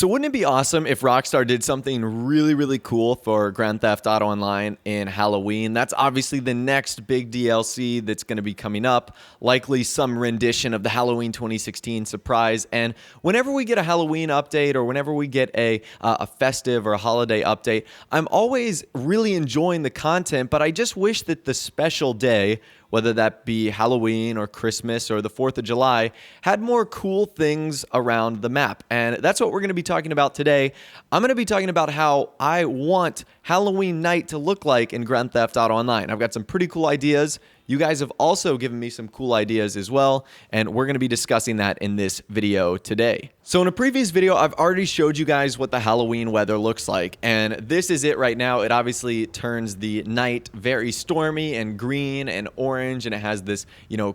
So wouldn't it be awesome if Rockstar did something really, really cool for Grand Theft Auto Online in Halloween? That's obviously the next big DLC that's going to be coming up, likely some rendition of the Halloween 2016 surprise. And whenever we get a Halloween update or whenever we get a festive or a holiday update, I'm always really enjoying the content, but I just wish that the special day, whether that be Halloween or Christmas or the 4th of July, had more cool things around the map. And that's what we're going to be talking about today. I'm going to be talking about how I want Halloween night to look like in Grand Theft Auto Online. I've got some pretty cool ideas. You guys have also given me some cool ideas as well, and we're going to be discussing that in this video today. So in a previous video, I've already showed you guys what the Halloween weather looks like, and this is it right now. It obviously turns the night very stormy and green and orange, and it has this,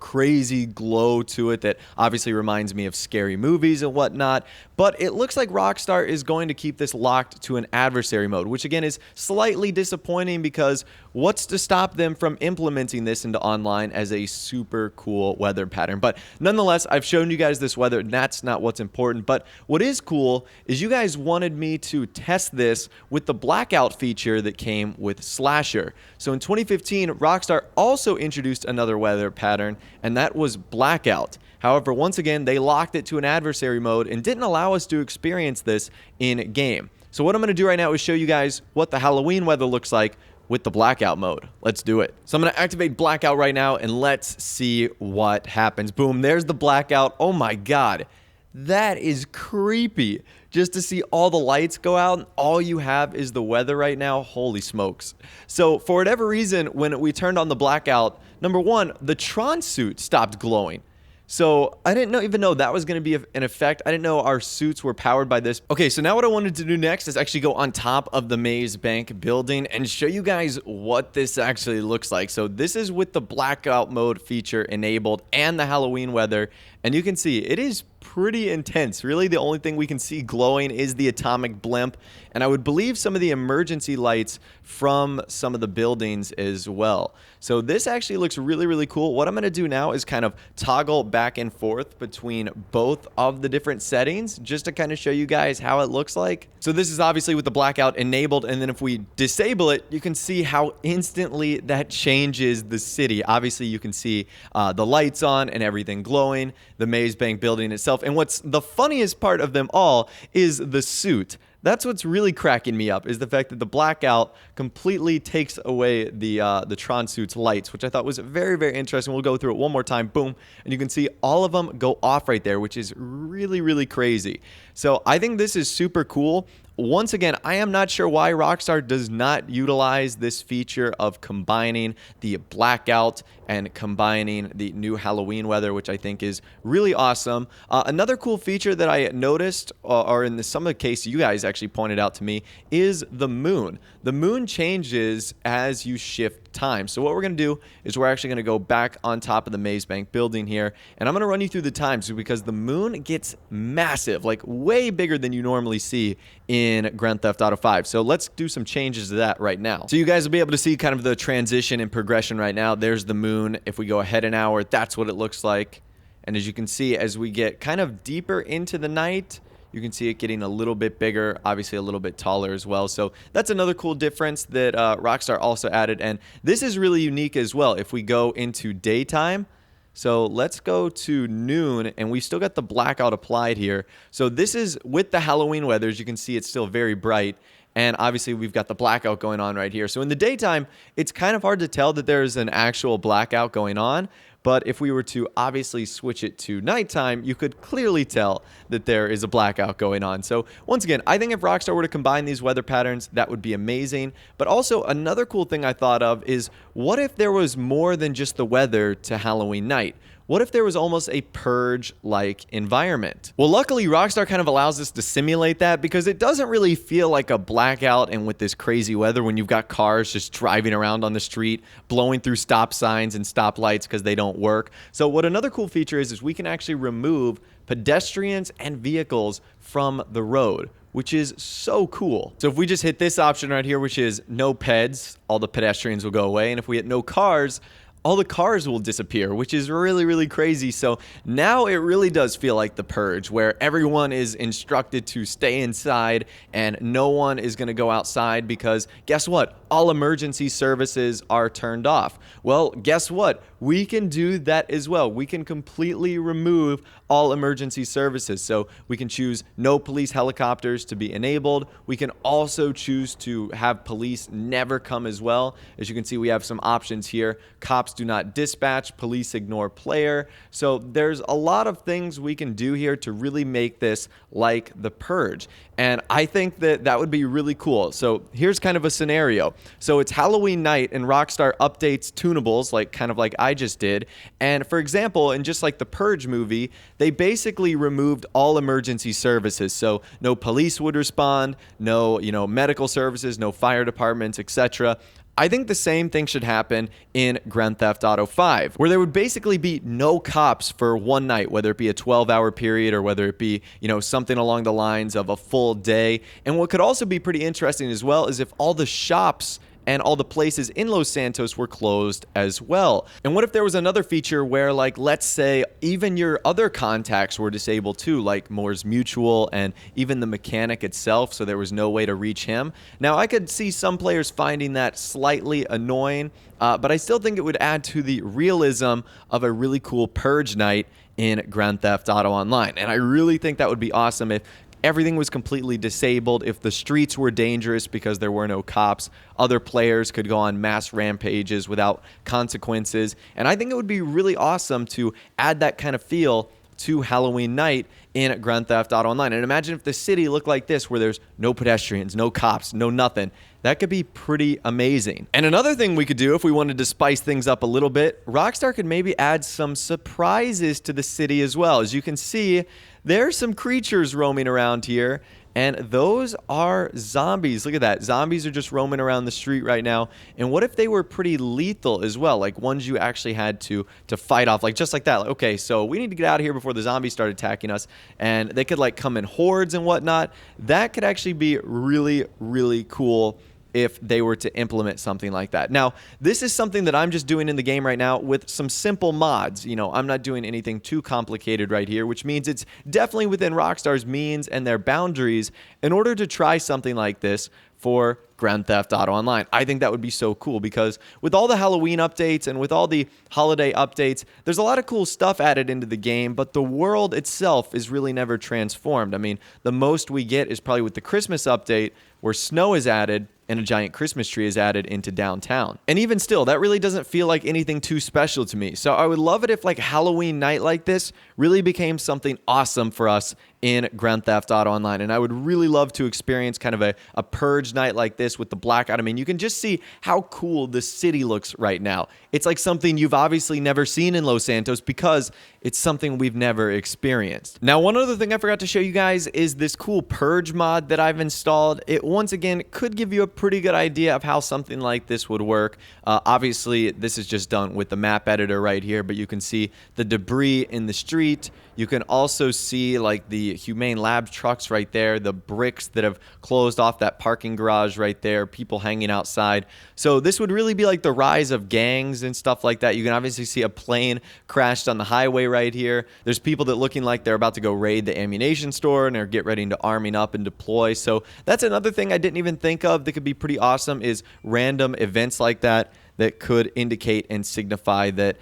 crazy glow to it that obviously reminds me of scary movies and whatnot. But it looks like Rockstar is going to keep this locked to an adversary mode, which again is slightly disappointing because what's to stop them from implementing this into online as a super cool weather pattern? But nonetheless, I've shown you guys this weather, and that's not what's important. But what is cool is you guys wanted me to test this with the Blackout feature that came with Slasher. So in 2015, Rockstar also introduced another weather pattern, and that was Blackout. However, once again, they locked it to an adversary mode and didn't allow us to experience this in game. So what I'm going to do right now is show you guys what the Halloween weather looks like with the Blackout mode. Let's do it. So I'm going to activate Blackout right now, and let's see what happens. Boom, there's the Blackout. Oh my God, that is creepy. Just to see all the lights go out and all you have is the weather right now. Holy smokes. So for whatever reason, when we turned on the Blackout, number one, the Tron suit stopped glowing. So I didn't even know that was going to be an effect. I didn't know our suits were powered by this. Okay, so now what I wanted to do next is actually go on top of the Maze Bank building and show you guys what this actually looks like. So this is with the Blackout mode feature enabled and the Halloween weather. And you can see it is pretty intense. Really, the only thing we can see glowing is the atomic blimp. And I would believe some of the emergency lights from some of the buildings as well. So this actually looks really, really cool. What I'm going to do now is kind of toggle back and forth between both of the different settings just to kind of show you guys how it looks like. So this is obviously with the Blackout enabled. And then if we disable it, you can see how instantly that changes the city. Obviously, you can see the lights on and everything glowing, the Maze Bank building itself. And what's the funniest part of them all is the suit. That's what's really cracking me up, is the fact that the Blackout completely takes away the Tron suit's lights, which I thought was very, very interesting. We'll go through it one more time. Boom. And you can see all of them go off right there, which is really, really crazy. So I think this is super cool. Once again, I am not sure why Rockstar does not utilize this feature of combining the Blackout and combining the new Halloween weather, which I think is really awesome. Another cool feature that I noticed, or in some of the cases you guys actually pointed out to me, is the moon. The moon changes as you shift time. So what we're going to do is we're actually going to go back on top of the Maze Bank building here, and I'm going to run you through the times because the moon gets massive, like way bigger than you normally see in Grand Theft Auto 5. So let's do some changes to that right now. So you guys will be able to see kind of the transition and progression right now. There's the moon. If we go ahead an hour, that's what it looks like. And as you can see, as we get kind of deeper into the night, you can see it getting a little bit bigger, obviously a little bit taller as well. So that's another cool difference that Rockstar also added. And this is really unique as well. If we go into daytime, so let's go to noon, and we've still got the Blackout applied here. So this is with the Halloween weather. As you can see, it's still very bright. And obviously, we've got the Blackout going on right here. So in the daytime, it's kind of hard to tell that there's an actual blackout going on. But if we were to obviously switch it to nighttime, you could clearly tell that there is a blackout going on. So once again, I think if Rockstar were to combine these weather patterns, that would be amazing. But also another cool thing I thought of is, what if there was more than just the weather to Halloween night? What if there was almost a Purge-like environment? Well, luckily, Rockstar kind of allows us to simulate that because it doesn't really feel like a blackout and with this crazy weather when you've got cars just driving around on the street, blowing through stop signs and stoplights because they don't work. So what another cool feature is we can actually remove pedestrians and vehicles from the road, which is so cool. So if we just hit this option right here, which is no peds, all the pedestrians will go away. And if we hit no cars, all the cars will disappear, which is really, really crazy. So now it really does feel like the Purge, where everyone is instructed to stay inside and no one is going to go outside because guess what? All emergency services are turned off. Well, guess what? We can do that as well. We can completely remove all emergency services. So we can choose no police helicopters to be enabled. We can also choose to have police never come as well. As you can see, we have some options here. Cops do not dispatch, police ignore player. So there's a lot of things we can do here to really make this like the Purge. And I think that that would be really cool. So here's kind of a scenario. So it's Halloween night and Rockstar updates tunables, like kind of like I just did. And for example, in just like the Purge movie, they basically removed all emergency services. So no police would respond, no, medical services, no fire departments, etc. I think the same thing should happen in Grand Theft Auto 5, where there would basically be no cops for one night, whether it be a 12-hour period or whether it be, something along the lines of a full day. And what could also be pretty interesting as well is if all the shops and all the places in Los Santos were closed as well. And what if there was another feature where, like, let's say even your other contacts were disabled too, like Moore's Mutual and even the mechanic itself, so there was no way to reach him. Now, I could see some players finding that slightly annoying, but I still think it would add to the realism of a really cool Purge night in Grand Theft Auto Online. And I really think that would be awesome if everything was completely disabled, if the streets were dangerous because there were no cops, other players could go on mass rampages without consequences. And I think it would be really awesome to add that kind of feel to Halloween night in Grand Theft Auto Online. And imagine if the city looked like this, where there's no pedestrians, no cops, no nothing. That could be pretty amazing. And another thing we could do if we wanted to spice things up a little bit, Rockstar could maybe add some surprises to the city as well. As you can see, there's some creatures roaming around here, and those are zombies. Look at that. Zombies are just roaming around the street right now. And what if they were pretty lethal as well, like ones you actually had to fight off, like just like that. Like, okay, so we need to get out of here before the zombies start attacking us, and they could like come in hordes and whatnot. That could actually be really, really cool if they were to implement something like that. Now, this is something that I'm just doing in the game right now with some simple mods. I'm not doing anything too complicated right here, which means it's definitely within Rockstar's means and their boundaries in order to try something like this for Grand Theft Auto Online. I think that would be so cool because with all the Halloween updates and with all the holiday updates, there's a lot of cool stuff added into the game, but the world itself is really never transformed. I mean, the most we get is probably with the Christmas update where snow is added and a giant Christmas tree is added into downtown. And even still, that really doesn't feel like anything too special to me. So I would love it if like Halloween night like this really became something awesome for us in Grand Theft Auto Online. And I would really love to experience kind of a Purge night like this with the Blackout. I mean, you can just see how cool the city looks right now. It's like something you've obviously never seen in Los Santos because it's something we've never experienced. Now, one other thing I forgot to show you guys is this cool Purge mod that I've installed. It once again could give you a pretty good idea of how something like this would work. Obviously, this is just done with the map editor right here, but you can see the debris in the street. You can also see like the Humane Labs trucks right there, the bricks that have closed off that parking garage right there, people hanging outside. So this would really be like the rise of gangs and stuff like that. You can obviously see a plane crashed on the highway right here. There's people that looking like they're about to go raid the ammunition store and they're get ready to arming up and deploy. So that's another thing I didn't even think of that could be pretty awesome is random events like that could indicate and signify that,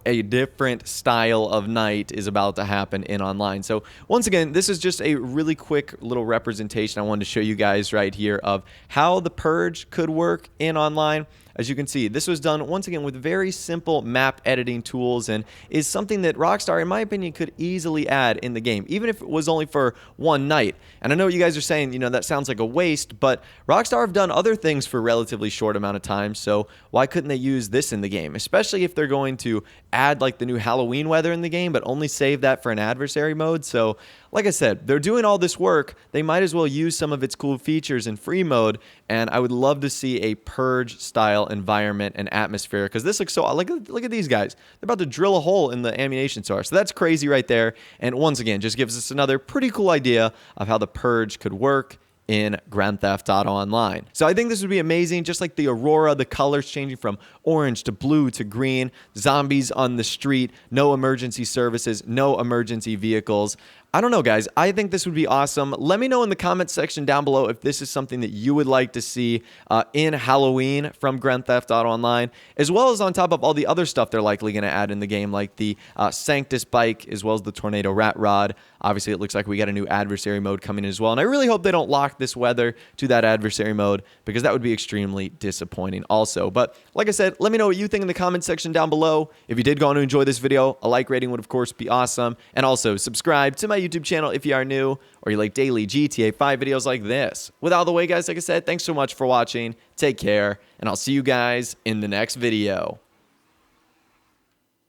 a different style of night is about to happen in online. So once again, this is just a really quick little representation I wanted to show you guys right here of how the Purge could work in online. As you can see, this was done once again with very simple map editing tools and is something that Rockstar, in my opinion, could easily add in the game, even if it was only for one night. And I know you guys are saying, that sounds like a waste, but Rockstar have done other things for a relatively short amount of time, so why couldn't they use this in the game? Especially if they're going to add like the new Halloween weather in the game, but only save that for an adversary mode. So like I said, they're doing all this work. They might as well use some of its cool features in free mode, and I would love to see a Purge style environment and atmosphere because this looks so, look at these guys. They're about to drill a hole in the ammunition store. So that's crazy right there. And once again, just gives us another pretty cool idea of how the Purge could work in Grand Theft Auto Online. So I think this would be amazing, just like the Aurora, the colors changing from orange to blue to green, zombies on the street, no emergency services, no emergency vehicles. I don't know, guys. I think this would be awesome. Let me know in the comment section down below if this is something that you would like to see in Halloween from Grand Theft Auto Online, as well as on top of all the other stuff they're likely going to add in the game, like the Sanctus bike, as well as the Tornado Rat Rod. Obviously, it looks like we got a new adversary mode coming in as well, and I really hope they don't lock this weather to that adversary mode, because that would be extremely disappointing also. But like I said, let me know what you think in the comment section down below. If you did go on to enjoy this video, a like rating would of course be awesome, and also subscribe to my YouTube channel if you are new, or you like daily GTA 5 videos like this. With all the way, guys, like I said, thanks so much for watching, take care, and I'll see you guys in the next video.